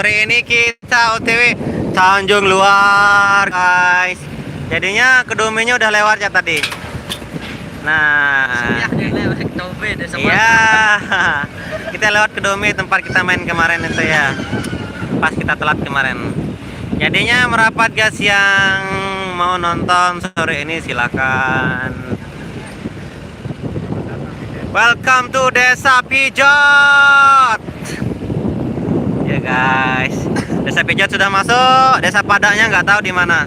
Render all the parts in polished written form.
Sore ini kita OTW Tanjung Luar, guys. Jadinya kedominya udah lewat ya tadi. Nah, iya, kita lewat Kedomi tempat kita main kemarin itu ya. Pas kita telat kemarin. Jadinya merapat guys, yang mau nonton sore ini silakan. Welcome to Desa Pijot. Ya guys, Desa Pijot sudah masuk. Desa Padaknya nggak tahu di mana.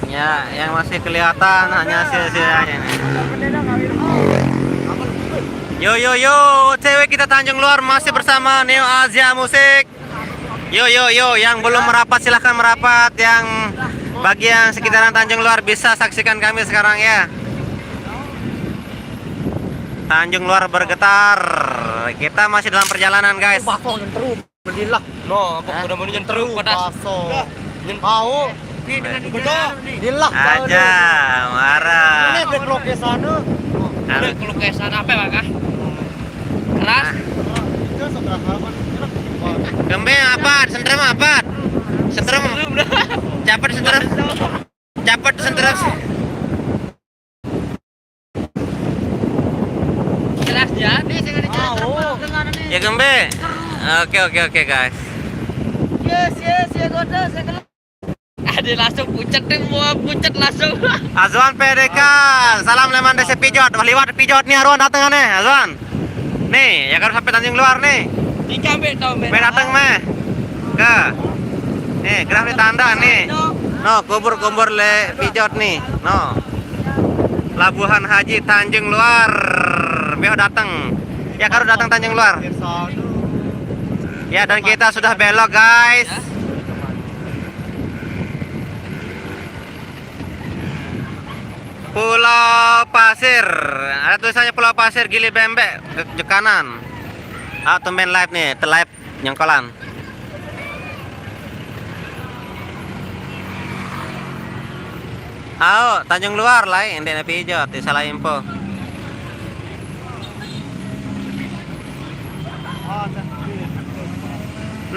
Ya, yang masih kelihatan hanya sisi-sisinya ini. Yo yo yo, cewek kita Tanjung Luar masih bersama Neo Asia Musik. Yo yo yo, yang belum merapat silahkan merapat. Yang bagi yang sekitaran Tanjung Luar bisa saksikan kami sekarang ya. Tanjung Luar bergetar. Kita masih dalam perjalanan guys. No, udah mau nyen terus padas. Nyen mau. Dilah Aja marah. Ini blok ke sana. Kalau ke sana apa ya, Kak? Keras. Gembe apa? Sentrem apa? Sentrem. Cepet sentrem. Cepet sentrem. Keras jadi saya Ya Gembe. Oke guys. Yes, ya goda saya kelas. Ada langsung pucat deh, mau pucat langsung. Azwan PDK, salam leman Desa Pijot. Liwat Pijot nih Arwan datang nih Azwan. Nih, ya kan sampai Tanjung Luar nih. Tiga mbak tau mbak. Mbak datang meh. Ke. Nih, graf di tanda nih. No, kubur le Pijot nih. No. Pelabuhan Haji Tanjung Luar. Mbak datang. Ya kan datang Tanjung Luar. Ya, dan kita sudah belok guys. Pulau Pasir, ada tulisannya Pulau Pasir Gili Bembek ke kanan. Tumben live nih, live nyengkolan. Tanjung Luar lain, Dena Pijot, salah info.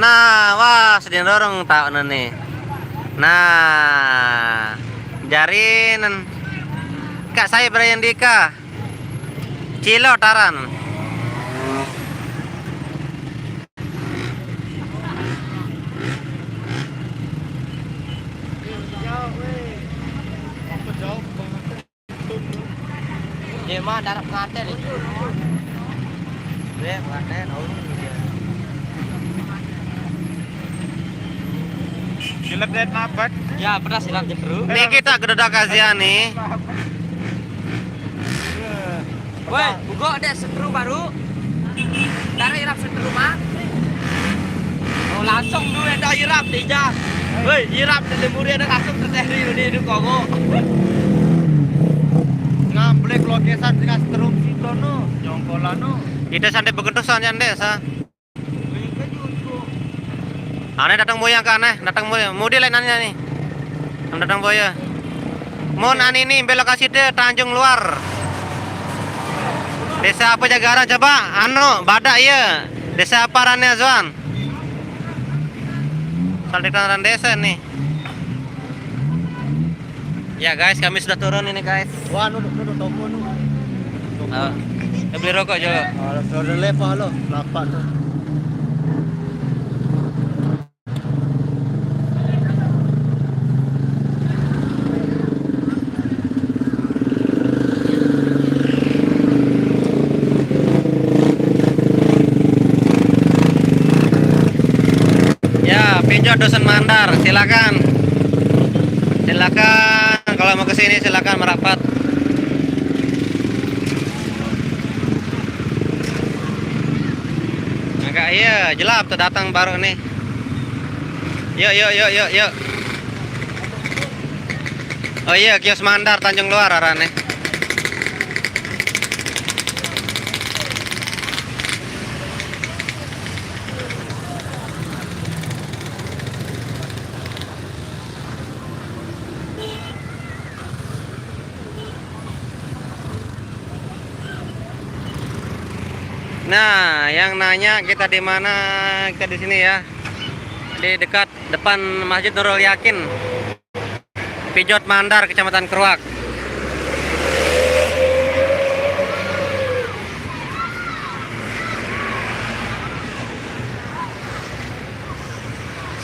Nah, wah sedang dorong tak nih. Nah, jarin. Kak saya Brian Dika Cilo Taran. Ya mah darah pengantin itu. Dia pengantin. Gilap dan nabat. Ya beras hilang jendru. Nih kita kededak Asia nih. Woi, bugo ada setru baru. Darah irap setru mah. Oh langsung dulu ada irap dia. Woi, irap di lemuri ada langsung tertehri ini kogo. Ngamblek lokesan dengan seterum situ no, jongkolan no. Ida santai begentusan ya desa. Aneh datang boya ke aneh, datang boya. Mudi lain nanya nih. Datang boya. Mon ani nih belokasi deh Tanjung Luar. Desa apa Jagaran coba? Badak ya. Desa apa Rane Azwan? Saldikan desa nih. Ya guys, kami sudah turun ini guys. Wah, nuduk toko nu. Beli rokok juga. Udah lepas lo, lapak tu. Ya, Pijot Dusun Mandar, silakan kalau mau kesini silakan merapat. Enggak iya, jelap tuh datang baru nih. Yuk. Oh iya, kios Mandar Tanjung Luar arane. Nah, yang nanya kita di mana? Kita di sini ya. Di dekat depan Masjid Nurul Yakin. Pijot Mandar, Kecamatan Keruak.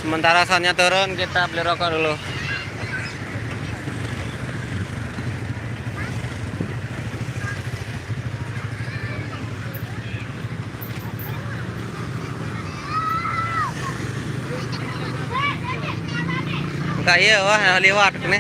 Sementara soundnya turun, kita beli rokok dulu. Enggak iya, wah lewat ini.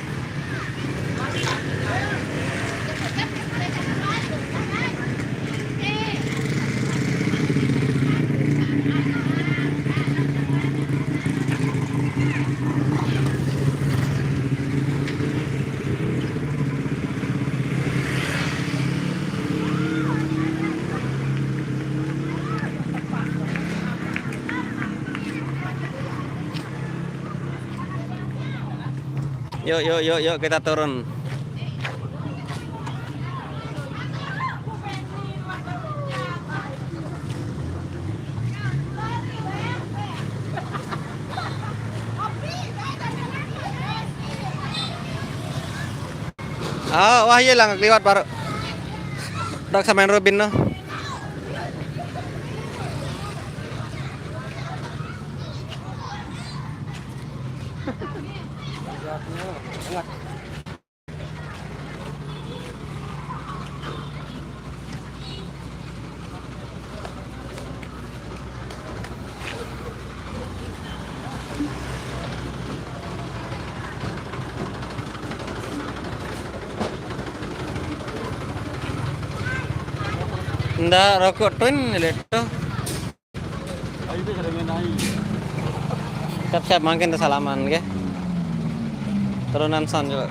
Yuk kita turun. Oh, wah iya lah lewat baru. Dak samain Robin no. Nda rokok twin itu. Siap-siap makin salaman ke. Turunan son juga.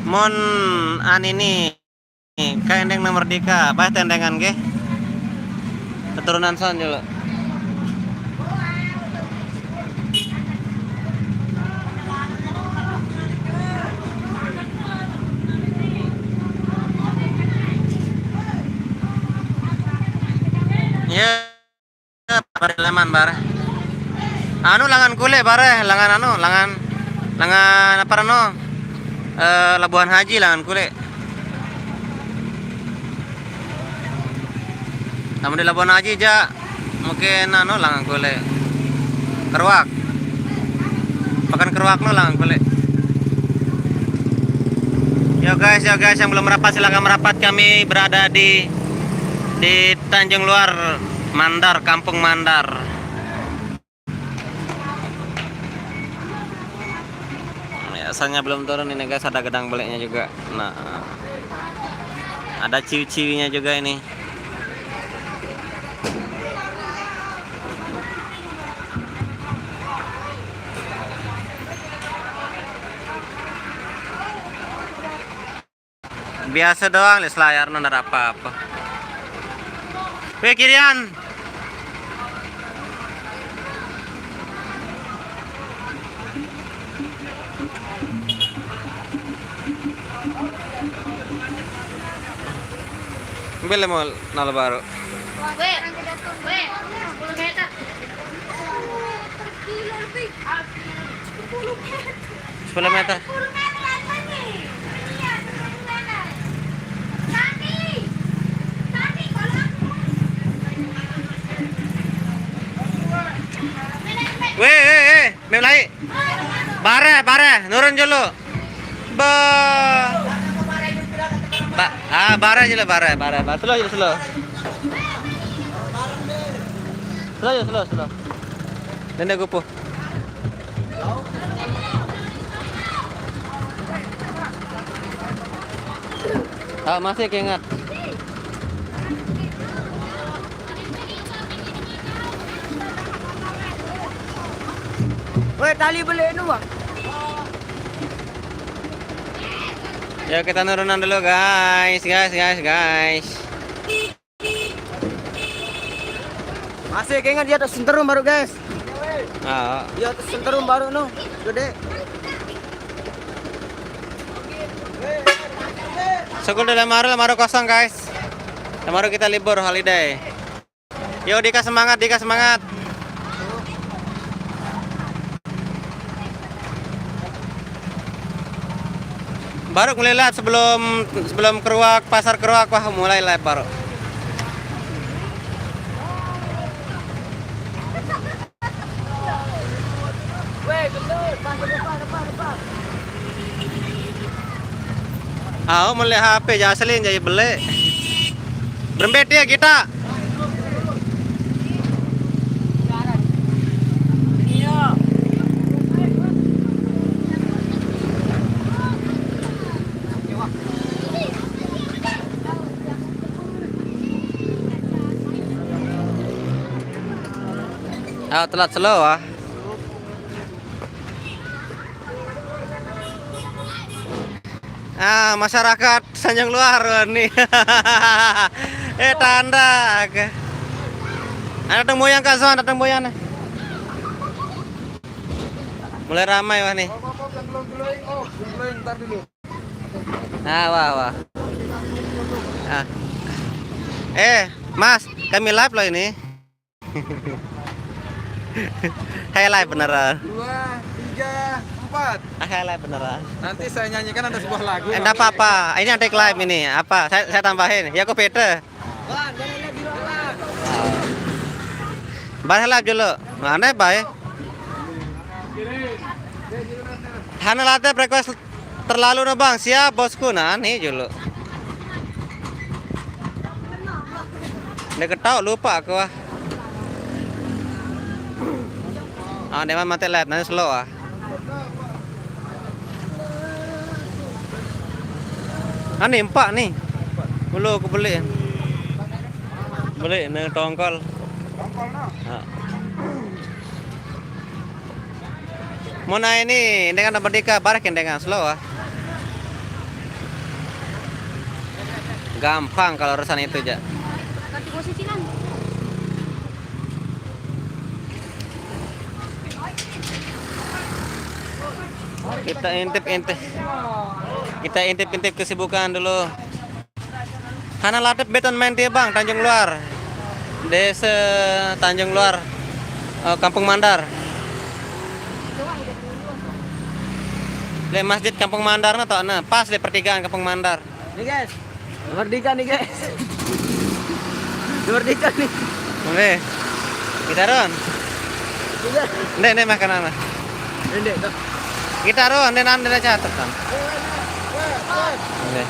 Mon an ini kaendeng Merdeka, bah tendengan ke. Keturunan son juga. Ya, bare leman bare. Anu langan kule bare, langan apa no? Labuan Haji langan kule. Namun di Labuan Haji ja mungkin anu langan kule. Keruak. Pakan Keruak no langan kule. Yo guys yang belum merapat silakan merapat. Kami berada di Tanjung Luar Mandar, Kampung Mandar. Biasanya belum turun ini guys, ada gedang beliknya juga. Nah, ada ciwi-ciwinya juga ini. Biasa doang, les layar no ada apa-apa. Weh kirian. Beli mau nol baru. Weh, 10 meter. 10 meter. 10 meter apa nih? Iya, 10 meter. Tadi kalau Weh, mulai. Bare, nurun dulu. Bare aja bare. Slow. Slow. Nenda gupu. Masih keingat. Weh, tali beli ini bang. Ya kita nurunan dulu guys. Masih keingat di atas senterum baru guys. Ah, Di atas senterum baru no, gede. Sekolah di Lemaru kosong guys. Lemaru kita libur holiday. Yo Dika semangat, Dika semangat. Baru mulai live sebelum keruak pasar keruak, wah mulai live baru. Aku melihat HP Jaselin jadi beli. Berembet ya kita. Ah, telat slow ah. Ah, masyarakat Sanjang Luar nih. Tanda. Datang moyang Kak Son, datang moyang nih. Mulai ramai wah nih. Ah, wah. Ah. Mas, kami live loh ini. Hai live beneran. 2, 3, 4. Hai live beneran. Nanti saya nyanyikan ada sebuah lagu. Enggak apa-apa. Ini ada live ini. Apa? Saya tambahin. Ya aku beda. Bahas live dulu. Mana baik? Hana late request terlalu no bang. Siap bosku. Nah nih dulu. Dia ketahu lupa aku ah. Ah, dia mati live nanti slow ah. Ah nih empat nih. Dulu aku beli. Beli nih tongkol. Ah. Mona ini dengan Merdeka barakin dengan slow ah. Gampang kalau urusan itu aja. Ganti posisi kan. Kita intip kesibukan dulu. Hana latep beton main dia bang Tanjung Luar, desa Tanjung Luar, Kampung Mandar. Le masjid Kampung Mandar na to na pas le pertigaan Kampung Mandar. Nih guys, Merdeka nih guys. Merdeka nih. Oke, kita ron. Nek makanan. Ndek tuh. Kita ron, nek catat kan. Oke.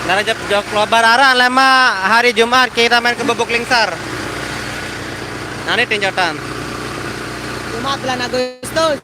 Nara jok lebaran lama hari Jumat kita main ke Bubuk Lingsar. Nah ini tinjauan. Jumat bulan Agustus.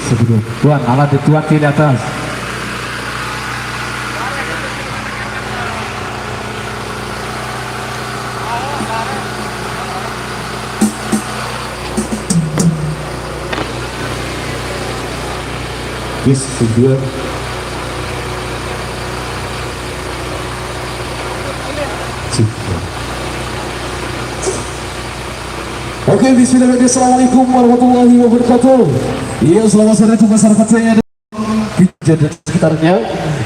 Sebelum tuan alat dituang di atas. Bis kedua. Oke, bismillahirrahmanirrahim. Assalamualaikum warahmatullahi wabarakatuh. Iya, selamat sore untuk masyarakat saya di sekitarnya.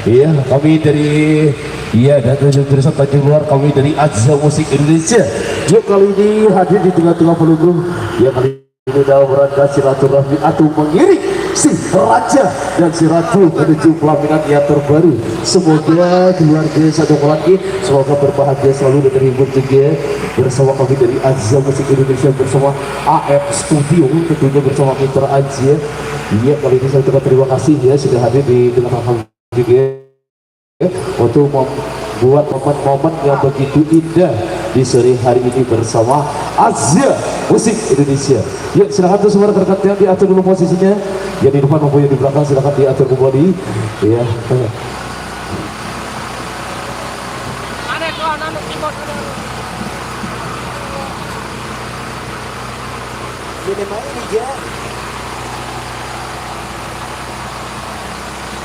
Iya, kami dari Iya, dan tujuan bagi luar kami dari Azza Musik Indonesia. Yuk kali ini hadir di tengah-tengah pelunggung. Ya kali ini dalam rangka silaturahmi atau mengiring si raja dan si ratu menuju pelaminan yang terbaru. Semoga keluarga satu lagi, semoga berbahagia selalu dan terhibur juga bersama kami dari Azza Musik Indonesia bersama AM Studio tentunya bersama Mitra Azza. Iya, kali ini saya terima kasih ya sudah hadir di tengah-tengah juga untuk membuat momen-momen yang begitu indah di sore hari ini bersama Azza Musik Indonesia. Ya, silahkan tuh semua rekan-rekan yang diatur dulu posisinya. Yang di depan maupun yang di belakang silahkan diatur kembali. Ya. Ada kau nanu keyboard ada. Jadi mau ini ya.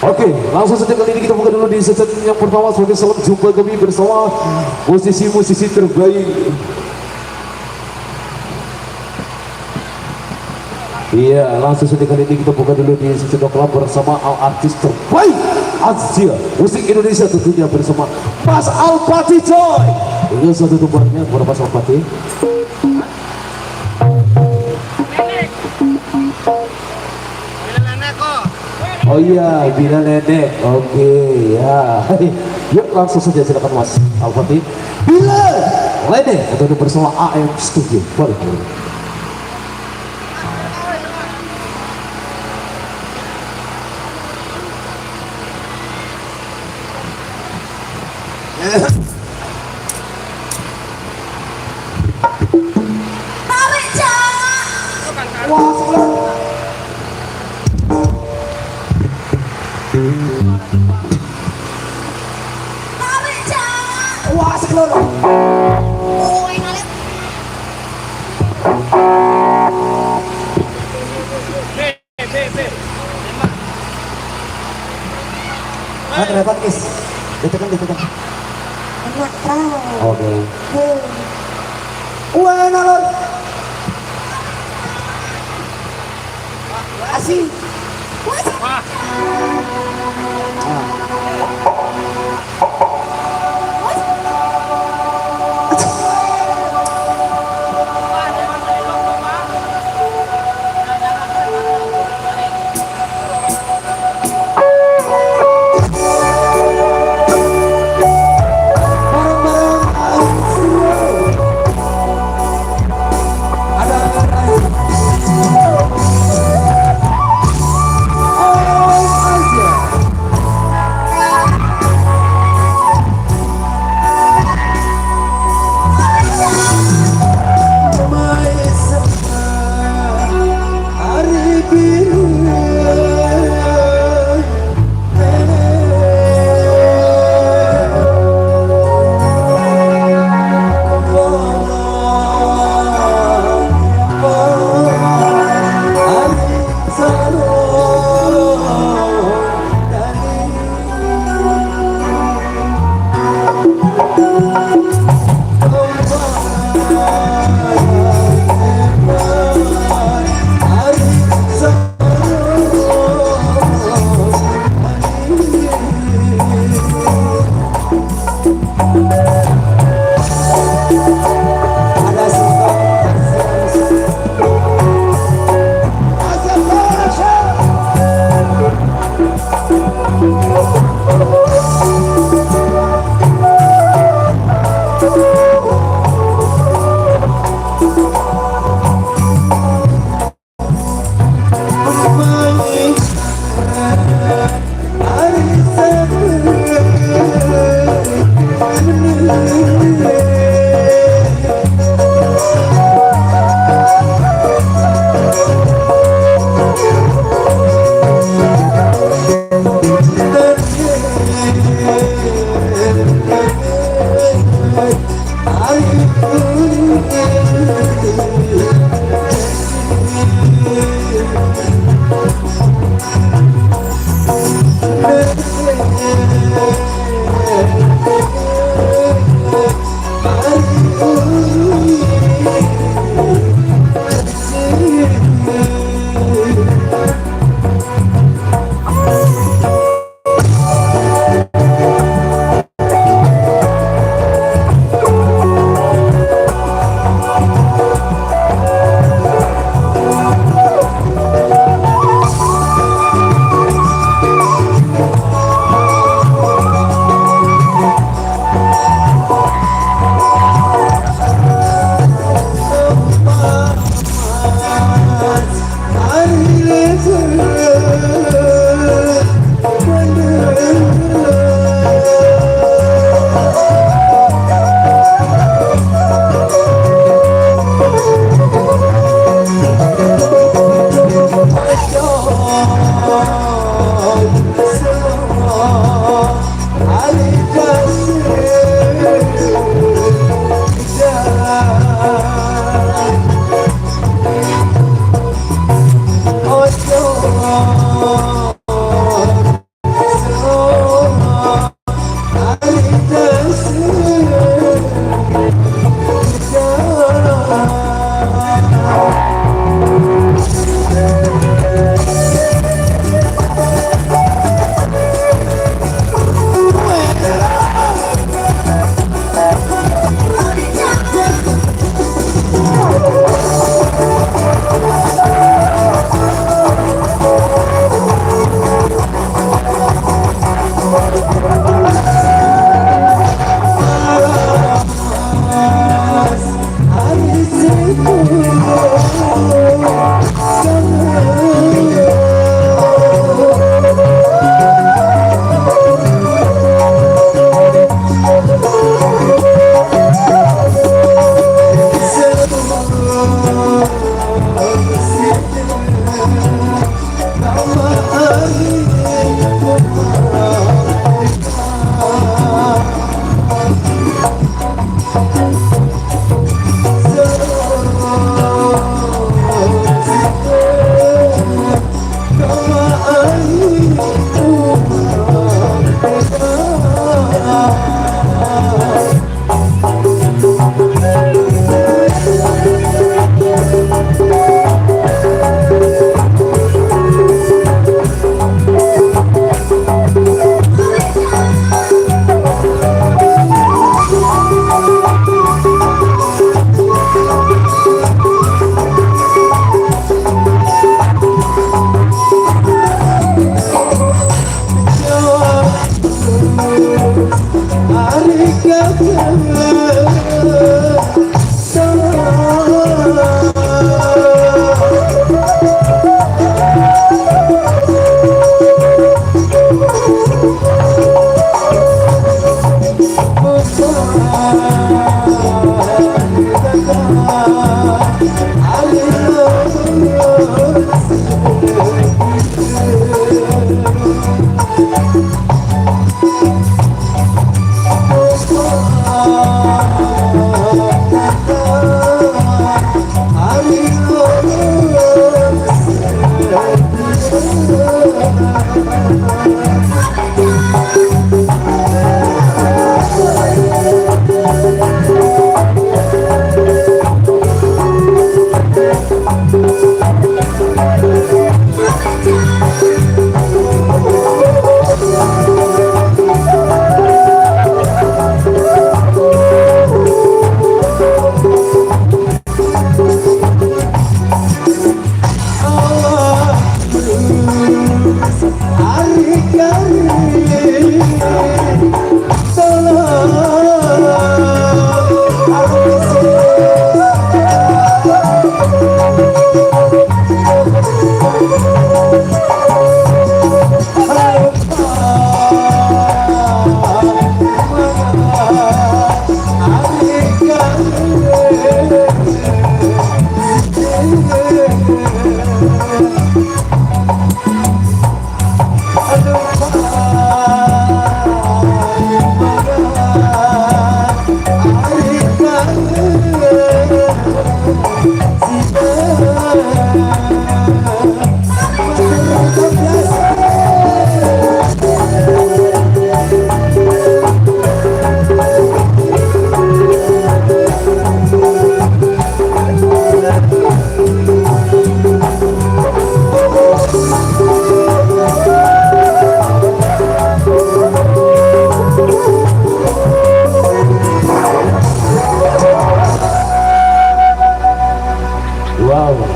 Oke, langsung saja kali ini kita buka dulu di sesi yang pertama sebagai salam jumpa kami bersama musisi-musisi terbaik. Iya, langsung saja kali ini kita buka dulu di sesi dokter bersama artis terbaik Azza Musik Indonesia tentunya bersama Mas Alpati Coy. Ini satu tumbangnya kepada Mas Alpati. Oh iya, bila nenek. Oke, ya. Yuk langsung saja silakan Mas Alpati. Bila nenek atau bersama AM Studio. Boleh. Tarik jangan. Wah, Tarik jangan. wah, sekeloro. Oh, yang ngalir. Nah, kenapa kis? Ditekan. Enak tahu. Oke. Wah, nalor. Asih. Ada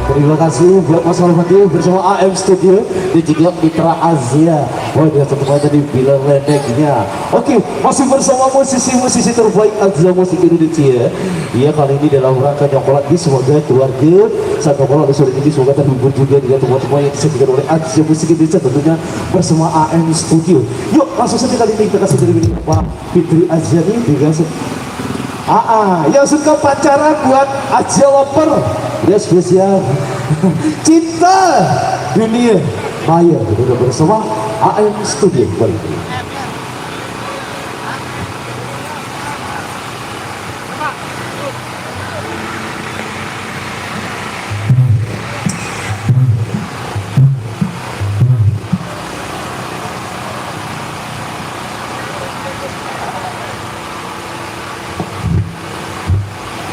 Terima kasih buat Mas Alfati bersama AM Studio dan juga Mitra Asia. Wah, dia ketemu aja di film pendeknya. Oke, masih bersama musisi-musisi terbaik Asia Musik Indonesia. Iya, kali ini dalam rangka nyoklat di semoga keluarga satu kolak di sore ini semoga terhibur juga dengan teman-teman yang disediakan oleh Asia Musik Indonesia tentunya bersama AM Studio. Yuk, langsung saja kali ini kita kasih dari Pak Fitri Asia nih dengan yang suka pacaran buat Asia Lover. Dia spesial cinta dunia maya kita bersama AM Studio kali ini.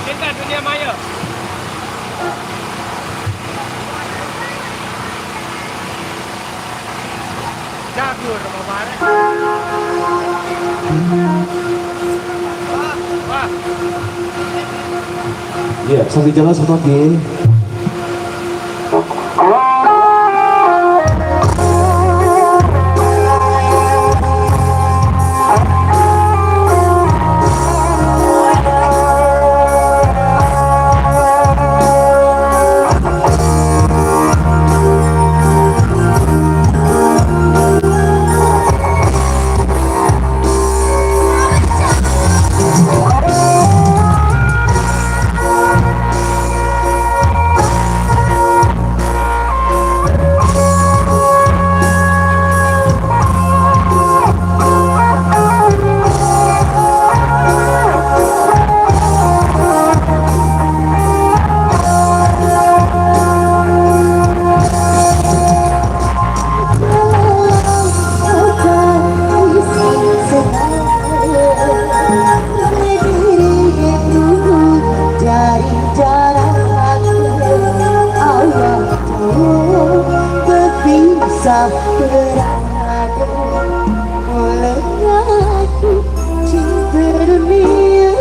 Cinta dunia maya. Jagur sama bareng. Wah. Ya, sambil jalan seperti berada oleh aku cinta dunia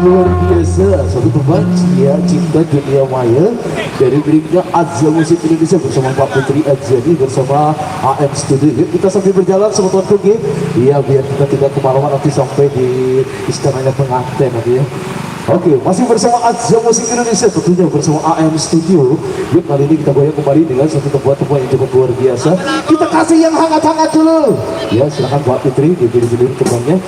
luar biasa, satu beban ya cinta dunia maya dari berikutnya Azza Musik Indonesia bersama Pak Putri Ajani bersama AM Studio. Yuk kita sambil berjalan sama Tuan Kugi ya, biar kita tidak kemalaman nanti sampai di istananya pengantin nanti ya. Oke, masih bersama Azza Musik Indonesia tentunya bersama AM Studio. Yuk kali ini kita goyang kembali dengan satu tempat-tempat yang cukup luar biasa. Kita kasih yang hangat-hangat dulu ya, silakan Pak Putri dipilih-pilih temannya.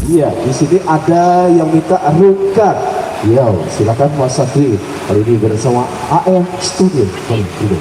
Iya, di sini ada yang minta rukan. Ya, silakan Mas Satri. Kali ini bersama AM Studio. Kali ini.